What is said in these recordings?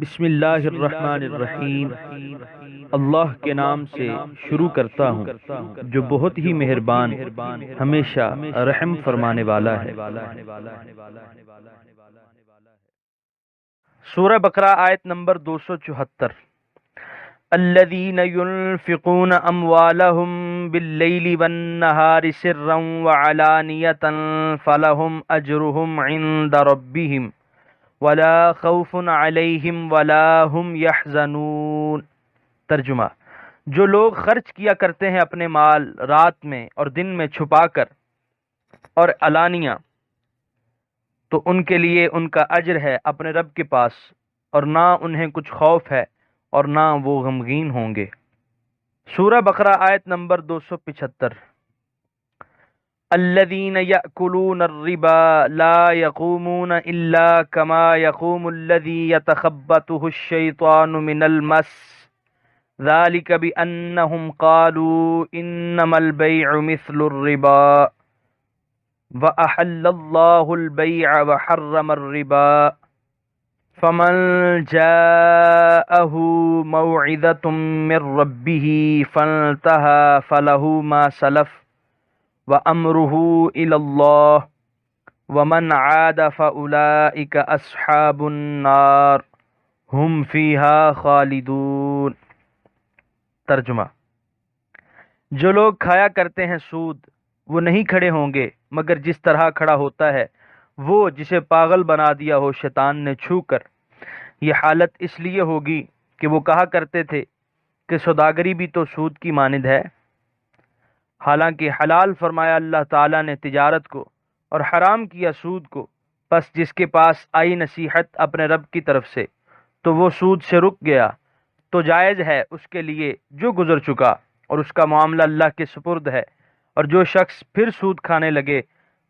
بسم اللہ الرحمن الرحیم۔ اللہ کے نام سے شروع کرتا ہوں جو بہت ہی مہربان ہمیشہ رحم فرمانے والا ہے۔ سورہ بقرہ آیت نمبر 274۔ الذين ينفقون أموالهم بالليل والنهار سرا وعلانية فلهم أجرهم عند ربهم ولا خوف عليهم ولا هم يحزنون۔ ترجمہ: جو لوگ خرچ کیا کرتے ہیں اپنے مال رات میں اور دن میں چھپا کر اور علانیہ، تو ان کے لیے ان کا اجر ہے اپنے رب کے پاس، اور نہ انہیں کچھ خوف ہے اور نہ وہ غمگین ہوں گے۔ سورہ بقرہ آیت نمبر 275۔ الذين يأكلون الربا لا يقومون إلا كما يقوم الذي يتخبطه الشيطان من المس ذلك بأنهم قالوا إنما البيع مثل الربا وأحل الله البيع وحرم الربا فمن جاءه موعظة من ربه فانتهى فله ما سلف وَأَمْرُهُ إِلَى اللَّهِ وَمَنْ عَادَ فَأُولَئِكَ أَصْحَابُ النَّارِ هُمْ فِيهَا خَالِدُونَ۔ ترجمہ: جو لوگ کھایا کرتے ہیں سود، وہ نہیں کھڑے ہوں گے مگر جس طرح کھڑا ہوتا ہے وہ جسے پاگل بنا دیا ہو شیطان نے چھو کر۔ یہ حالت اس لیے ہوگی کہ وہ کہا کرتے تھے کہ سوداگری بھی تو سود کی مانند ہے، حالانکہ حلال فرمایا اللہ تعالیٰ نے تجارت کو اور حرام کیا سود کو۔ پس جس کے پاس آئی نصیحت اپنے رب کی طرف سے تو وہ سود سے رک گیا، تو جائز ہے اس کے لیے جو گزر چکا، اور اس کا معاملہ اللہ کے سپرد ہے۔ اور جو شخص پھر سود کھانے لگے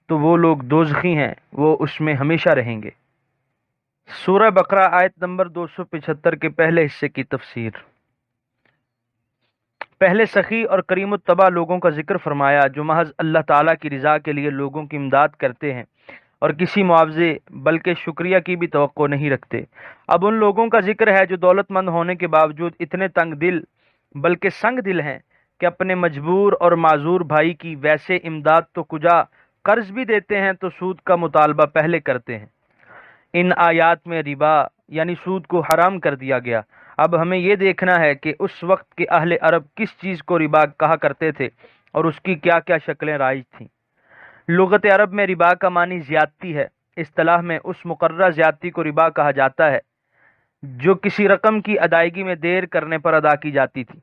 تو وہ لوگ دوزخی ہیں، وہ اس میں ہمیشہ رہیں گے۔ سورہ بقرہ آیت نمبر 275 کے پہلے حصے کی تفسیر۔ پہلے سخی اور کریم الطبع لوگوں کا ذکر فرمایا جو محض اللہ تعالیٰ کی رضا کے لیے لوگوں کی امداد کرتے ہیں اور کسی معاوضے بلکہ شکریہ کی بھی توقع نہیں رکھتے۔ اب ان لوگوں کا ذکر ہے جو دولت مند ہونے کے باوجود اتنے تنگ دل بلکہ سنگ دل ہیں کہ اپنے مجبور اور معذور بھائی کی ویسے امداد تو کجا، قرض بھی دیتے ہیں تو سود کا مطالبہ پہلے کرتے ہیں۔ ان آیات میں ربا یعنی سود کو حرام کر دیا گیا۔ اب ہمیں یہ دیکھنا ہے کہ اس وقت کے اہل عرب کس چیز کو ربا کہا کرتے تھے اور اس کی کیا کیا شکلیں رائج تھیں۔ لغت عرب میں ربا کا معنی زیادتی ہے۔ اصطلاح میں اس مقررہ زیادتی کو ربا کہا جاتا ہے جو کسی رقم کی ادائیگی میں دیر کرنے پر ادا کی جاتی تھی۔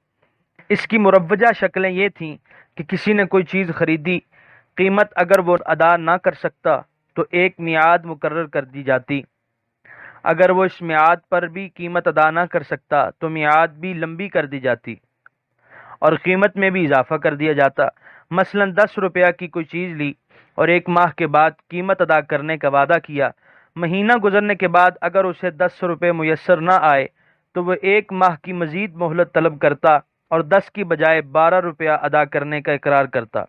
اس کی مروجہ شکلیں یہ تھیں کہ کسی نے کوئی چیز خریدی، قیمت اگر وہ ادا نہ کر سکتا تو ایک میعاد مقرر کر دی جاتی، اگر وہ اس میعاد پر بھی قیمت ادا نہ کر سکتا تو میعاد بھی لمبی کر دی جاتی اور قیمت میں بھی اضافہ کر دیا جاتا۔ مثلا 10 روپیہ کی کوئی چیز لی اور 1 ماہ کے بعد قیمت ادا کرنے کا وعدہ کیا، مہینہ گزرنے کے بعد اگر اسے 10 روپے میسر نہ آئے تو وہ 1 ماہ کی مزید مہلت طلب کرتا اور 10 کی بجائے 12 روپیہ ادا کرنے کا اقرار کرتا۔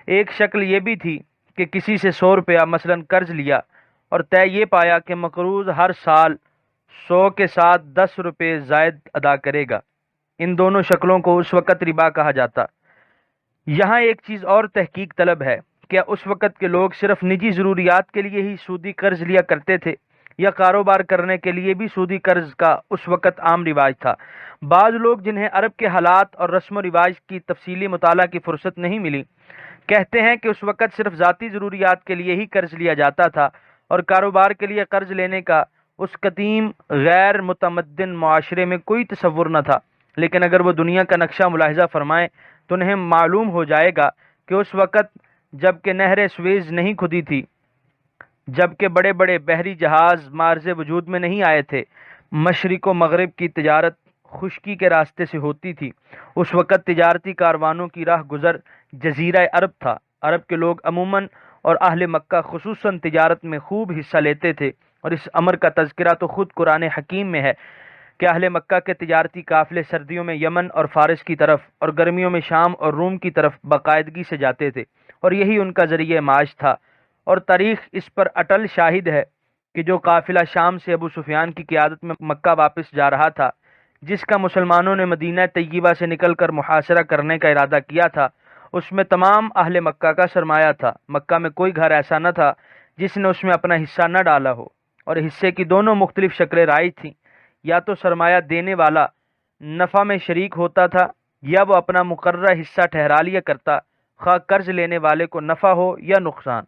ایک شکل یہ بھی تھی کہ کسی سے 100 روپیہ مثلا قرض لیا اور طے یہ پایا کہ مقروض ہر سال 100 کے ساتھ 10 روپے زائد ادا کرے گا۔ ان دونوں شکلوں کو اس وقت ربا کہا جاتا۔ یہاں ایک چیز اور تحقیق طلب ہے، کیا اس وقت کے لوگ صرف نجی ضروریات کے لیے ہی سودی قرض لیا کرتے تھے یا کاروبار کرنے کے لیے بھی سودی قرض کا اس وقت عام رواج تھا؟ بعض لوگ جنہیں عرب کے حالات اور رسم و رواج کی تفصیلی مطالعہ کی فرصت نہیں ملی، کہتے ہیں کہ اس وقت صرف ذاتی ضروریات کے لیے ہی قرض لیا جاتا تھا اور کاروبار کے لیے قرض لینے کا اس قدیم غیر متمدن معاشرے میں کوئی تصور نہ تھا۔ لیکن اگر وہ دنیا کا نقشہ ملاحظہ فرمائیں تو انہیں معلوم ہو جائے گا کہ اس وقت جب کہ نہر سویز نہیں کھدی تھی، جب کہ بڑے بڑے بحری جہاز مارز وجود میں نہیں آئے تھے، مشرق و مغرب کی تجارت خشکی کے راستے سے ہوتی تھی، اس وقت تجارتی کاروانوں کی راہ گزر جزیرہ عرب تھا۔ عرب کے لوگ عموماً اور اہل مکہ خصوصاً تجارت میں خوب حصہ لیتے تھے، اور اس امر کا تذکرہ تو خود قرآن حکیم میں ہے کہ اہل مکہ کے تجارتی قافلے سردیوں میں یمن اور فارس کی طرف اور گرمیوں میں شام اور روم کی طرف باقاعدگی سے جاتے تھے، اور یہی ان کا ذریعہ معاش تھا۔ اور تاریخ اس پر اٹل شاہد ہے کہ جو قافلہ شام سے ابو سفیان کی قیادت میں مکہ واپس جا رہا تھا، جس کا مسلمانوں نے مدینہ طیبہ سے نکل کر محاصرہ کرنے کا ارادہ کیا تھا، اس میں تمام اہل مکہ کا سرمایہ تھا۔ مکہ میں کوئی گھر ایسا نہ تھا جس نے اس میں اپنا حصہ نہ ڈالا ہو، اور حصے کی دونوں مختلف شکلیں رائج تھیں۔ یا تو سرمایہ دینے والا نفع میں شریک ہوتا تھا، یا وہ اپنا مقررہ حصہ ٹھہرا لیا کرتا، خواہ قرض لینے والے کو نفع ہو یا نقصان۔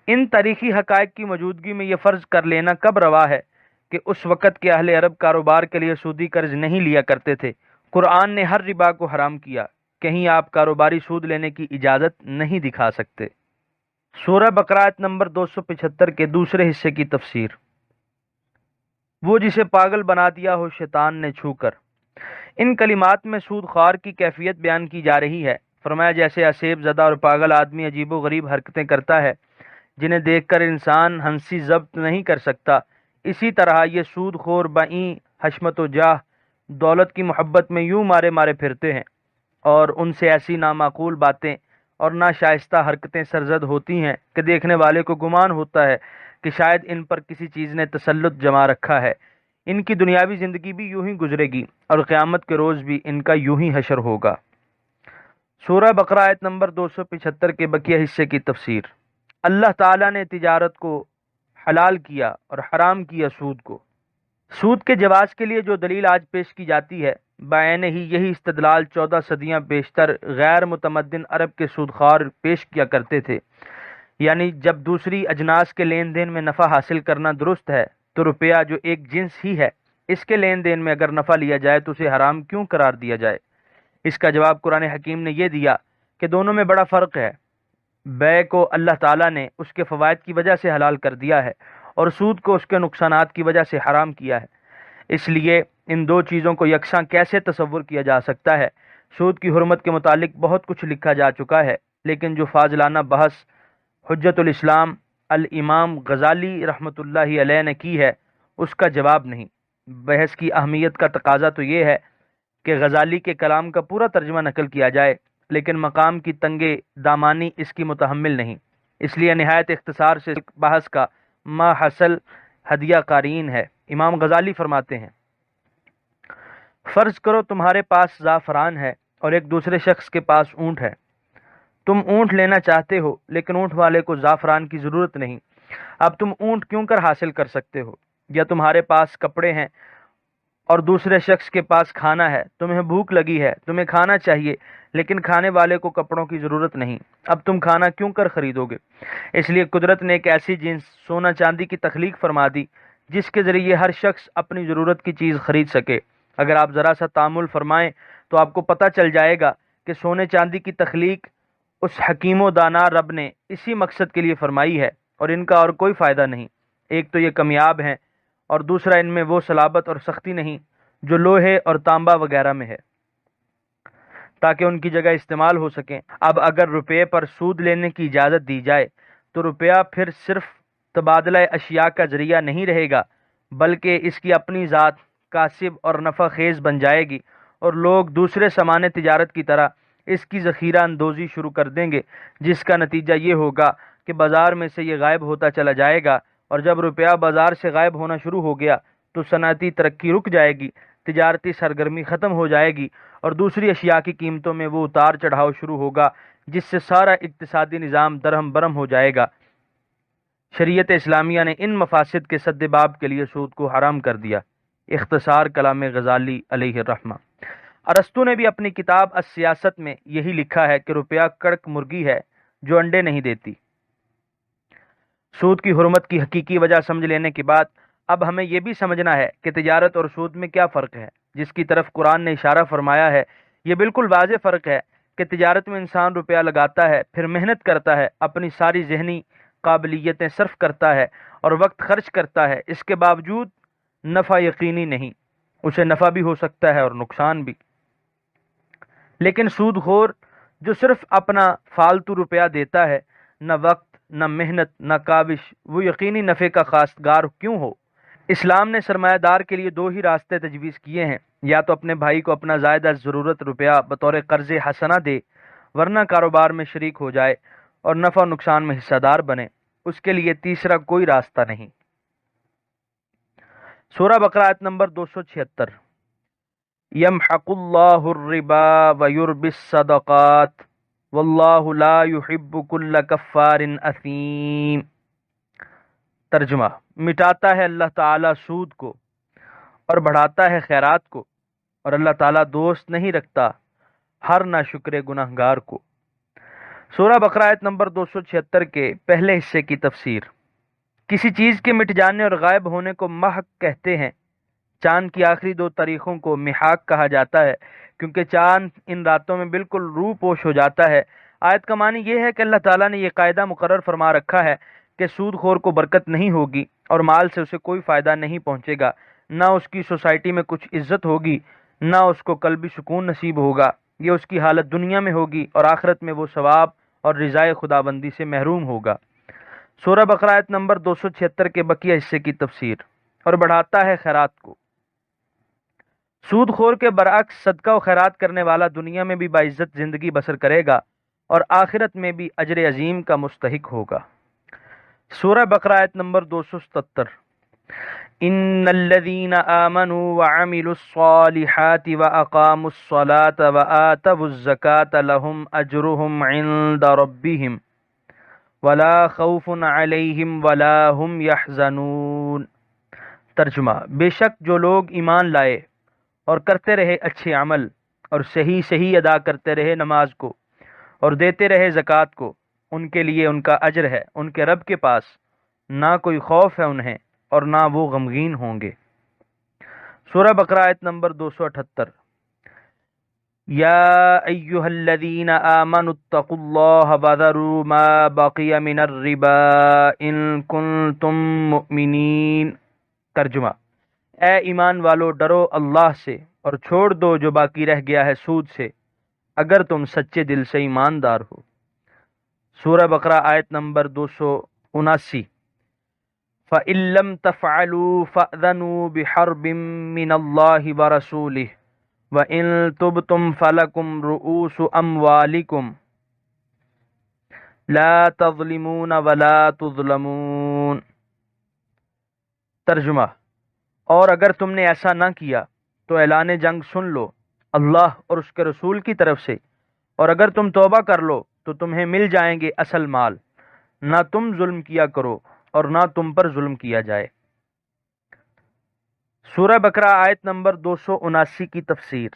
ان تاریخی حقائق کی موجودگی میں یہ فرض کر لینا کب روا ہے کہ اس وقت کے اہل عرب کاروبار کے لیے سودی قرض نہیں لیا کرتے تھے۔ قرآن نے ہر ربا کو حرام کیا، کہیں آپ کاروباری سود لینے کی اجازت نہیں دکھا سکتے۔ سورہ بقرہ آیت نمبر 275 کے دوسرے حصے کی تفسیر۔ وہ جسے پاگل بنا دیا ہو شیطان نے چھو کر۔ ان کلمات میں سود خوار کی کیفیت بیان کی جا رہی ہے۔ فرمایا جیسے اسیب زدہ اور پاگل آدمی عجیب و غریب حرکتیں کرتا ہے جنہیں دیکھ کر انسان ہنسی ضبط نہیں کر سکتا، اسی طرح یہ سود خور بائیں حشمت و جاہ دولت کی محبت میں یوں مارے مارے پھرتے ہیں، اور ان سے ایسی نامعقول باتیں اور ناشائستہ حرکتیں سرزد ہوتی ہیں کہ دیکھنے والے کو گمان ہوتا ہے کہ شاید ان پر کسی چیز نے تسلط جما رکھا ہے۔ ان کی دنیاوی زندگی بھی یوں ہی گزرے گی، اور قیامت کے روز بھی ان کا یوں ہی حشر ہوگا۔ سورہ بقرہ آیت نمبر 275 کے بقیہ حصے کی تفسیر۔ اللہ تعالیٰ نے تجارت کو حلال کیا اور حرام کیا سود کو۔ سود کے جواز کے لیے جو دلیل آج پیش کی جاتی ہے، بعین ہی یہی استدلال 14 صدیاں بیشتر غیر متمدن عرب کے سودخوار پیش کیا کرتے تھے۔ یعنی جب دوسری اجناس کے لین دین میں نفع حاصل کرنا درست ہے تو روپیہ جو ایک جنس ہی ہے، اس کے لین دین میں اگر نفع لیا جائے تو اسے حرام کیوں قرار دیا جائے؟ اس کا جواب قرآن حکیم نے یہ دیا کہ دونوں میں بڑا فرق ہے۔ بیع کو اللہ تعالیٰ نے اس کے فوائد کی وجہ سے حلال کر دیا ہے، اور سود کو اس کے نقصانات کی وجہ سے حرام کیا ہے۔ اس لیے ان دو چیزوں کو یکساں کیسے تصور کیا جا سکتا ہے؟ سود کی حرمت کے متعلق بہت کچھ لکھا جا چکا ہے، لیکن جو فاضلانہ بحث حجت الاسلام الامام غزالی رحمۃ اللہ علیہ نے کی ہے، اس کا جواب نہیں۔ بحث کی اہمیت کا تقاضا تو یہ ہے کہ غزالی کے کلام کا پورا ترجمہ نقل کیا جائے، لیکن مقام کی تنگے دامانی اس کی متحمل نہیں، اس لیے نہایت اختصار سے بحث کا ما حصل ہدیہ قارئین ہے۔ امام غزالی فرماتے ہیں، فرض کرو تمہارے پاس زعفران ہے اور ایک دوسرے شخص کے پاس اونٹ ہے۔ تم اونٹ لینا چاہتے ہو، لیکن اونٹ والے کو زعفران کی ضرورت نہیں۔ اب تم اونٹ کیوں کر حاصل کر سکتے ہو؟ یا تمہارے پاس کپڑے ہیں اور دوسرے شخص کے پاس کھانا ہے، تمہیں بھوک لگی ہے، تمہیں کھانا چاہیے، لیکن کھانے والے کو کپڑوں کی ضرورت نہیں۔ اب تم کھانا کیوں کر خریدو گے؟ اس لیے قدرت نے ایک ایسی جنس سونا چاندی کی تخلیق فرما دی جس کے ذریعے ہر شخص اپنی ضرورت کی چیز خرید سکے۔ اگر آپ ذرا سا تأمل فرمائیں تو آپ کو پتہ چل جائے گا کہ سونے چاندی کی تخلیق اس حکیم و دانا رب نے اسی مقصد کے لیے فرمائی ہے، اور ان کا اور کوئی فائدہ نہیں۔ ایک تو یہ کمیاب ہیں، اور دوسرا ان میں وہ صلابت اور سختی نہیں جو لوہے اور تانبا وغیرہ میں ہے، تاکہ ان کی جگہ استعمال ہو سکیں۔ اب اگر روپے پر سود لینے کی اجازت دی جائے تو روپیہ پھر صرف تبادلہ اشیاء کا ذریعہ نہیں رہے گا، بلکہ اس کی اپنی ذات کاسب اور نفع خیز بن جائے گی، اور لوگ دوسرے سامان تجارت کی طرح اس کی ذخیرہ اندوزی شروع کر دیں گے، جس کا نتیجہ یہ ہوگا کہ بازار میں سے یہ غائب ہوتا چلا جائے گا، اور جب روپیہ بازار سے غائب ہونا شروع ہو گیا تو صنعتی ترقی رک جائے گی، تجارتی سرگرمی ختم ہو جائے گی، اور دوسری اشیاء کی قیمتوں میں وہ اتار چڑھاؤ شروع ہوگا جس سے سارا اقتصادی نظام درہم برہم ہو جائے گا۔ شریعت اسلامیہ نے ان مفاسد کے سد باب کے لیے سود کو حرام کر دیا۔ اختصار کلام غزالی علیہ الرحمہ۔ ارسطو نے بھی اپنی کتاب السیاست میں یہی لکھا ہے کہ روپیہ کڑک مرغی ہے جو انڈے نہیں دیتی۔ سود کی حرمت کی حقیقی وجہ سمجھ لینے کے بعد اب ہمیں یہ بھی سمجھنا ہے کہ تجارت اور سود میں کیا فرق ہے، جس کی طرف قرآن نے اشارہ فرمایا ہے۔ یہ بالکل واضح فرق ہے کہ تجارت میں انسان روپیہ لگاتا ہے، پھر محنت کرتا ہے، اپنی ساری ذہنی قابلیتیں صرف کرتا ہے اور وقت خرچ کرتا ہے، اس کے باوجود نفع یقینی نہیں، اسے نفع بھی ہو سکتا ہے اور نقصان بھی۔ لیکن سود خور جو صرف اپنا فالتو روپیہ دیتا ہے، نہ وقت، نہ محنت، نہ کاوش، وہ یقینی نفع کا خواستگار کیوں ہو؟ اسلام نے سرمایہ دار کے لیے دو ہی راستے تجویز کیے ہیں، یا تو اپنے بھائی کو اپنا زائد از ضرورت روپیہ بطور قرض حسنہ دے، ورنہ کاروبار میں شریک ہو جائے اور نفع و نقصان میں حصہ دار بنے۔ اس کے لیے تیسرا کوئی راستہ نہیں۔ سورہ بقرہ آیت نمبر 276۔ یمحق اللہ الربا ویربی الصدقات واللہ لا یحب کل کفار اثیم۔ ترجمہ: مٹاتا ہے اللہ تعالیٰ سود کو اور بڑھاتا ہے خیرات کو، اور اللہ تعالیٰ دوست نہیں رکھتا ہر ناشکر گناہگار کو۔ سورہ بقرہ آیت نمبر 276 کے پہلے حصے کی تفسیر۔ کسی چیز کے مٹ جانے اور غائب ہونے کو محق کہتے ہیں۔ چاند کی آخری 2 تاریخوں کو محاق کہا جاتا ہے کیونکہ چاند ان راتوں میں بالکل روح پوش ہو جاتا ہے۔ آیت کا معنی یہ ہے کہ اللہ تعالیٰ نے یہ قاعدہ مقرر فرما رکھا ہے کہ سود خور کو برکت نہیں ہوگی اور مال سے اسے کوئی فائدہ نہیں پہنچے گا، نہ اس کی سوسائٹی میں کچھ عزت ہوگی، نہ اس کو قلبی سکون نصیب ہوگا۔ یہ اس کی حالت دنیا میں ہوگی اور آخرت میں وہ ثواب اور رضائے خداوندی سے محروم ہوگا۔ سورہ بقرہ آیت نمبر 276 کے بقیہ حصے کی تفسیر۔ اور بڑھاتا ہے خیرات کو۔ سود خور کے برعکس صدقہ و خیرات کرنے والا دنیا میں بھی باعزت زندگی بسر کرے گا اور آخرت میں بھی اجر عظیم کا مستحق ہوگا۔ سورہ بقرہ آیت نمبر 277۔ ان الذين آمنوا وعملوا الصالحات واقاموا الصلاة وآتوا الزكاة لهم اجرهم عند ربهم ولا خوف عليهم ولا هم يحزنون۔ ترجمہ: بے شک جو لوگ ایمان لائے اور کرتے رہے اچھے عمل اور صحیح ادا کرتے رہے نماز کو اور دیتے رہے زکوٰۃ کو، ان کے لیے ان کا اجر ہے ان کے رب کے پاس، نہ کوئی خوف ہے انہیں اور نہ وہ غمگین ہوں گے۔ سورہ بقرہ آیت نمبر 278۔ یا ایہا الذین آمنوا اتقوا اللہ وذروا ما بقی من الربا ان کنتم مؤمنین۔ ترجمہ: اے ایمان والو، ڈرو اللہ سے اور چھوڑ دو جو باقی رہ گیا ہے سود سے اگر تم سچے دل سے ایماندار ہو۔ سورہ بقرہ آیت نمبر 279۔ فَإِن لَّمْ تَفْعَلُوا فَأْذَنُوا بِحَرْبٍ مِّنَ اللَّهِ وَرَسُولِهِ وَإِن تُبْتُمْ فَلَكُمْ رُءُوسُ أَمْوَالِكُمْ لَا تَظْلِمُونَ وَلَا تُظْلَمُونَ۔ ترجمہ: اور اگر تم نے ایسا نہ کیا تو اعلان جنگ سن لو اللہ اور اس کے رسول کی طرف سے، اور اگر تم توبہ کر لو تو تمہیں مل جائیں گے اصل مال، نہ تم ظلم کیا کرو اور نہ تم پر ظلم کیا جائے۔ سورہ بقرہ آیت نمبر 279 کی تفسیر۔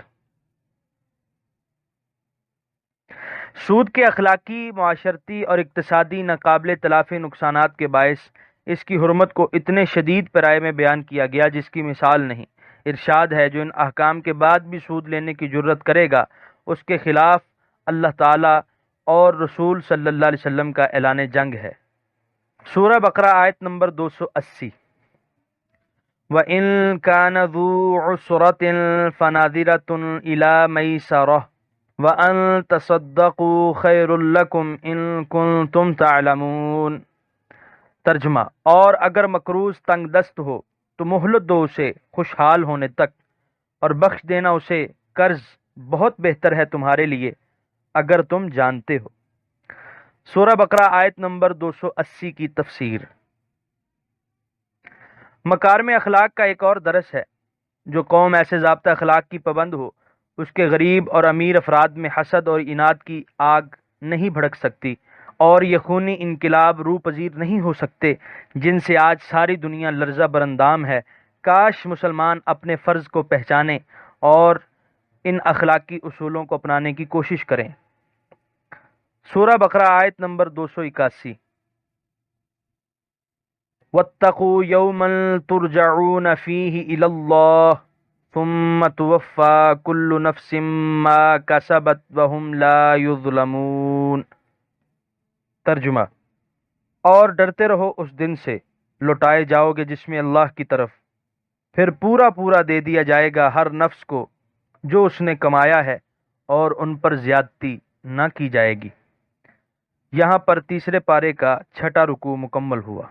سود کے اخلاقی، معاشرتی اور اقتصادی ناقابل تلافی نقصانات کے باعث اس کی حرمت کو اتنے شدید پیرائے میں بیان کیا گیا جس کی مثال نہیں۔ ارشاد ہے جو ان احکام کے بعد بھی سود لینے کی جرت کرے گا اس کے خلاف اللہ تعالی اور رسول صلی اللہ علیہ وسلم کا اعلان جنگ ہے۔ سورہ بقرہ آیت نمبر 280۔ وَإِن كَانَ ذُو عُسْرَةٍ فَنَظِرَةٌ إِلَىٰ مَيْسَرَةٍ وَأَن تَصَدَّقُوا خَيْرٌ لَّكُمْ إِن كُنتُمْ تَعْلَمُونَ۔ ترجمہ: اور اگر مقروض تنگ دست ہو تو مہلت دو اسے خوشحال ہونے تک، اور بخش دینا اسے قرض بہت بہتر ہے تمہارے لیے اگر تم جانتے ہو۔ سورہ بقرہ آیت نمبر 280 کی تفسیر۔ مکارم اخلاق کا ایک اور درس ہے۔ جو قوم ایسے ضابطہ اخلاق کی پابند ہو اس کے غریب اور امیر افراد میں حسد اور اناد کی آگ نہیں بھڑک سکتی، اور یہ خونی انقلاب روح پذیر نہیں ہو سکتے جن سے آج ساری دنیا لرزہ برندام ہے۔ کاش مسلمان اپنے فرض کو پہچانیں اور ان اخلاقی اصولوں کو اپنانے کی کوشش کریں۔ سورہ بقرہ آیت نمبر 281۔ وَاتَّقُوا يَوْمًا تُرْجَعُونَ فِيهِ إِلَى اللَّهِ ثُمَّ تُوَفَّى كُلُّ نَفْسٍ مَّا كَسَبَتْ وَهُمْ لَا يُظْلَمُونَ۔ ترجمہ: اور ڈرتے رہو اس دن سے لوٹائے جاؤ گے جس میں اللہ کی طرف، پھر پورا پورا دے دیا جائے گا ہر نفس کو جو اس نے کمایا ہے، اور ان پر زیادتی نہ کی جائے گی۔ یہاں پر تیسرے پارے کا 6واں رکوع مکمل ہوا۔